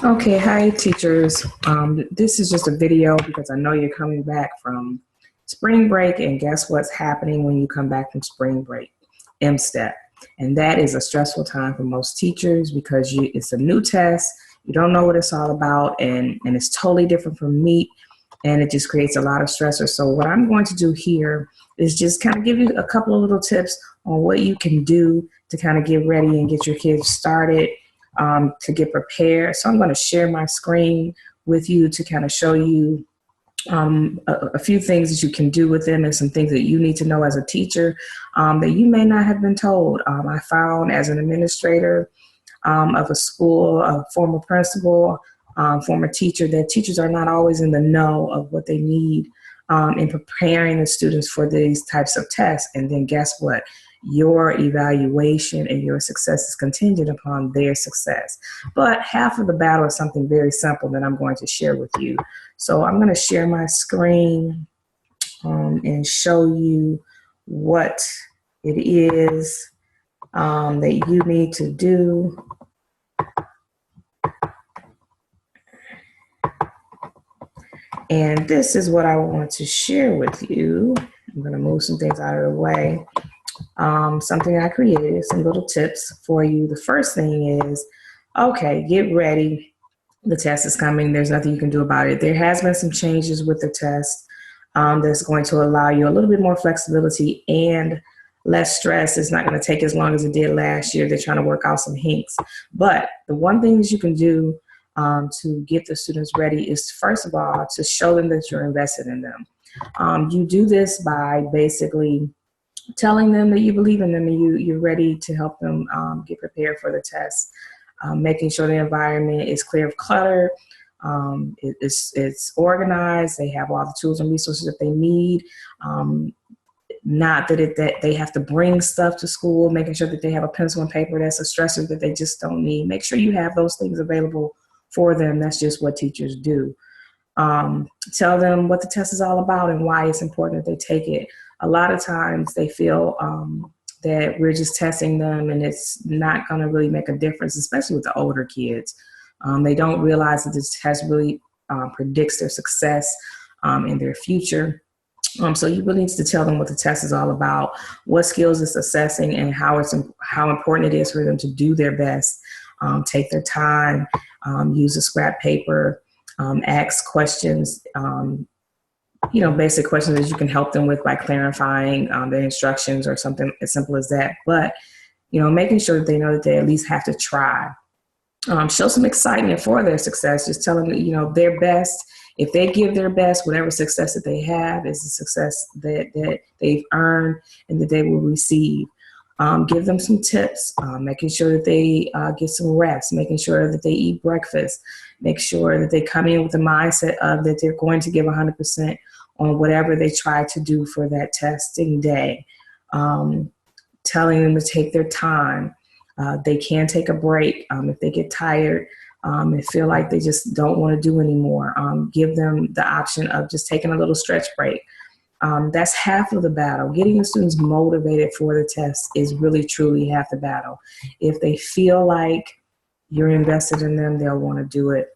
Okay, hi teachers. This is just a video because I know you're coming back from spring break, and guess what's happening when you come back from spring break? MSTEP. And that is a stressful time for most teachers because it's a new test, you don't know what it's all about, and it's totally different from MEET, and it just creates a lot of stressor. So what I'm going to do here is just kind of give you a couple of little tips on what you can do to kind of get ready and get your kids started, to get prepared. So I'm going to share my screen with you to kind of show you a few things that you can do with them and some things that you need to know as a teacher that you may not have been told. I found as an administrator of a school, a former principal, former teacher, that teachers are not always in the know of what they need in preparing the students for these types of tests. And then guess what? Your evaluation and your success is contingent upon their success. But half of the battle is something very simple that I'm going to share with you. So I'm going to share my screen and show you what it is that you need to do. And this is what I want to share with you. I'm going to move some things out of the way. Something I created, some little tips for you. The first thing is, okay, get ready. The test is coming. There's nothing you can do about it. There has been some changes with the test that's going to allow you a little bit more flexibility and less stress. It's not going to take as long as it did last year. They're trying to work out some hinks. But the one thing that you can do to get the students ready is, first of all, to show them that you're invested in them. You do this by basically telling them that you believe in them and you're ready to help them get prepared for the test. Making sure the environment is clear of clutter, it's organized, they have all the tools and resources that they need. Not that they have to bring stuff to school, making sure that they have a pencil and paper. That's a stressor that they just don't need. Make sure you have those things available for them. That's just what teachers do. Tell them what the test is all about and why it's important that they take it. A lot of times they feel that we're just testing them and it's not going to really make a difference, especially with the older kids. They don't realize that this test really predicts their success in their future. So you really need to tell them what the test is all about, what skills it's assessing, and how important it is for them to do their best, take their time, use a scrap paper, ask questions, basic questions that you can help them with by clarifying the instructions or something as simple as that. But, making sure that they know that they at least have to try. Show some excitement for their success. Just tell them that, their best. If they give their best, whatever success that they have is a success that they've earned and that they will receive. Give them some tips, making sure that they get some rest, making sure that they eat breakfast, make sure that they come in with the mindset of that they're going to give 100% on whatever they try to do for that testing day. Telling them to take their time. They can take a break if they get tired and feel like they just don't want to do anymore. Give them the option of just taking a little stretch break. That's half of the battle. Getting the students motivated for the test is really, truly half the battle. If they feel like you're invested in them, they'll want to do it.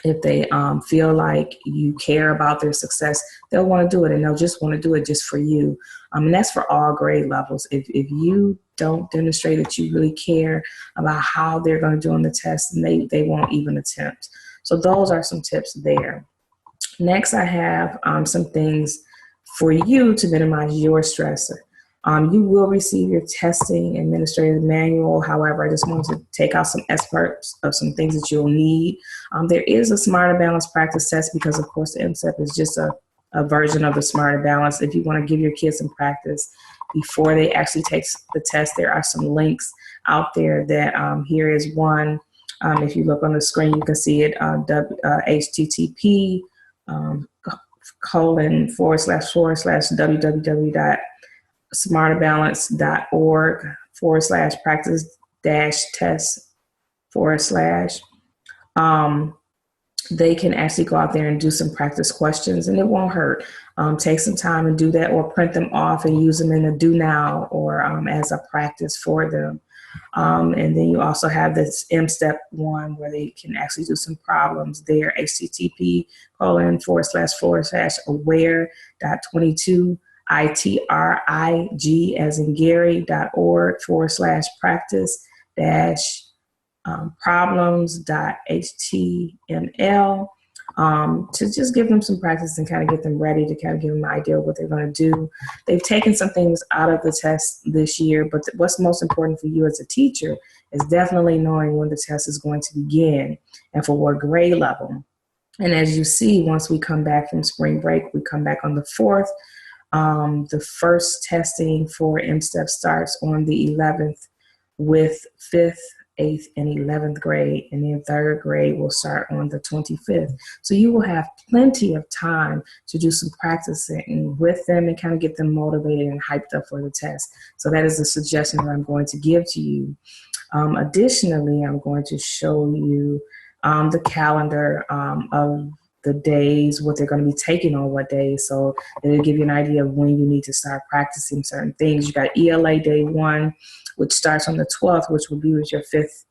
If they feel like you care about their success, they'll want to do it, and they'll just want to do it just for you. And that's for all grade levels. If you don't demonstrate that you really care about how they're going to do on the test, then they won't even attempt. So those are some tips there. Next, I have some things for you to minimize your stressor. You will receive your testing administrative manual. However, I just wanted to take out some excerpts of some things that you'll need. There is a Smarter Balance practice test because, of course, the MSTEP is just a version of the Smarter Balance. If you want to give your kids some practice before they actually take the test, there are some links out there that here is one. If you look on the screen, you can see it, http www.smarterbalance.org/practice-test/. They can actually go out there and do some practice questions, and it won't hurt. Take some time and do that, or print them off and use them in a do now or as a practice for them. And then you also have this M-Step one where they can actually do some problems there. http://aware.22 ITRIG as in Gary.org/practice dash problems.html to just give them some practice and kind of get them ready to kind of give them an idea of what they're going to do. They've taken some things out of the test this year, but what's most important for you as a teacher is definitely knowing when the test is going to begin and for what grade level. And as you see, once we come back from spring break, we come back on the 4th. The first testing for M-Step starts on the 11th with 5th, 8th, and 11th grade, and then 3rd grade will start on the 25th. So you will have plenty of time to do some practicing with them and kind of get them motivated and hyped up for the test. So that is a suggestion that I'm going to give to you. Additionally, I'm going to show you the calendar of the days, what they're going to be taking on what days. So it'll give you an idea of when you need to start practicing certain things. You got ELA day 1, which starts on the 12th, which will be with your 5th,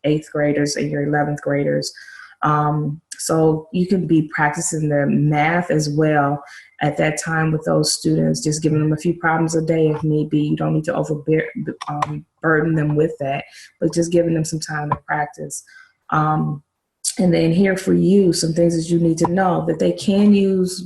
8th graders and your 11th graders. So you can be practicing the math as well at that time with those students, just giving them a few problems a day if need be. You don't need to overburden them with that, but just giving them some time to practice. And then here for you, some things that you need to know, that they can use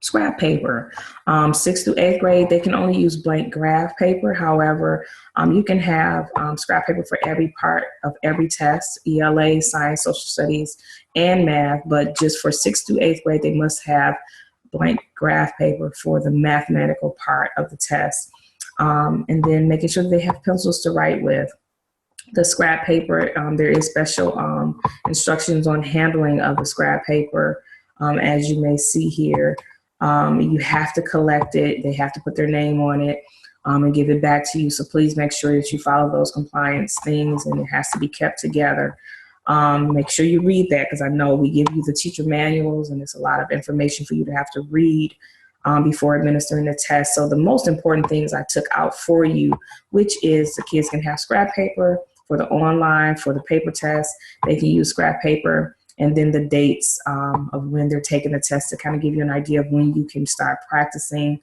scrap paper. 6th through 8th grade, they can only use blank graph paper. However, you can have scrap paper for every part of every test, ELA, science, social studies, and math. But just for 6th through 8th grade, they must have blank graph paper for the mathematical part of the test. And then making sure that they have pencils to write with. The scrap paper, there is special instructions on handling of the scrap paper, as you may see here. You have to collect it. They have to put their name on it and give it back to you. So please make sure that you follow those compliance things, and it has to be kept together. Make sure you read that, because I know we give you the teacher manuals, and it's a lot of information for you to have to read before administering the test. So the most important things I took out for you, which is the kids can have scrap paper for the online, for the paper test. They can use scrap paper, and then the dates of when they're taking the test to kind of give you an idea of when you can start practicing,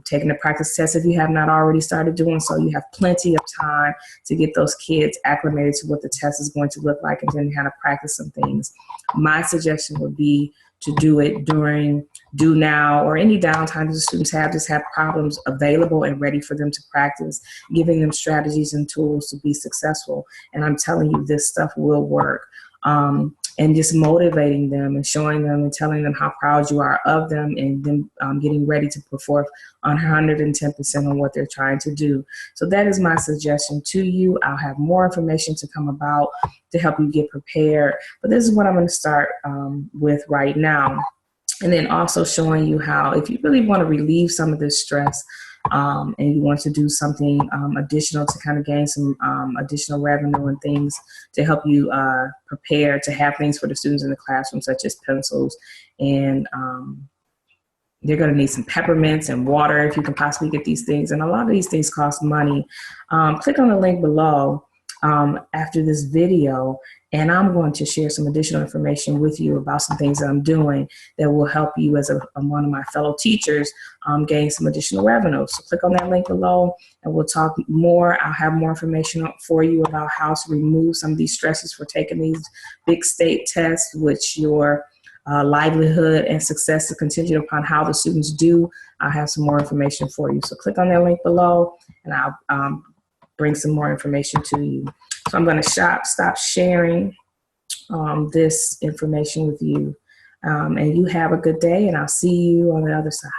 taking the practice test if you have not already started doing so. You have plenty of time to get those kids acclimated to what the test is going to look like and then kind of practice some things. My suggestion would be to do it during do now or any downtime that the students have. Just have problems available and ready for them to practice, giving them strategies and tools to be successful. And I'm telling you, this stuff will work. And just motivating them and showing them and telling them how proud you are of them, and them getting ready to put forth 110% on what they're trying to do. So that is my suggestion to you. I'll have more information to come about to help you get prepared. But this is what I'm going to start with right now. And then also showing you how, if you really want to relieve some of this stress, and you want to do something additional to kind of gain some additional revenue and things to help you prepare to have things for the students in the classroom, such as pencils, and they're going to need some peppermints and water if you can possibly get these things. And a lot of these things cost money. Click on the link below after this video, and I'm going to share some additional information with you about some things that I'm doing that will help you as one of my fellow teachers gain some additional revenue. So click on that link below and we'll talk more. I'll have more information for you about how to remove some of these stresses for taking these big state tests, which your livelihood and success is contingent upon how the students do. I'll have some more information for you. So click on that link below and I'll bring some more information to you. So I'm going to stop sharing this information with you. And you have a good day, and I'll see you on the other side.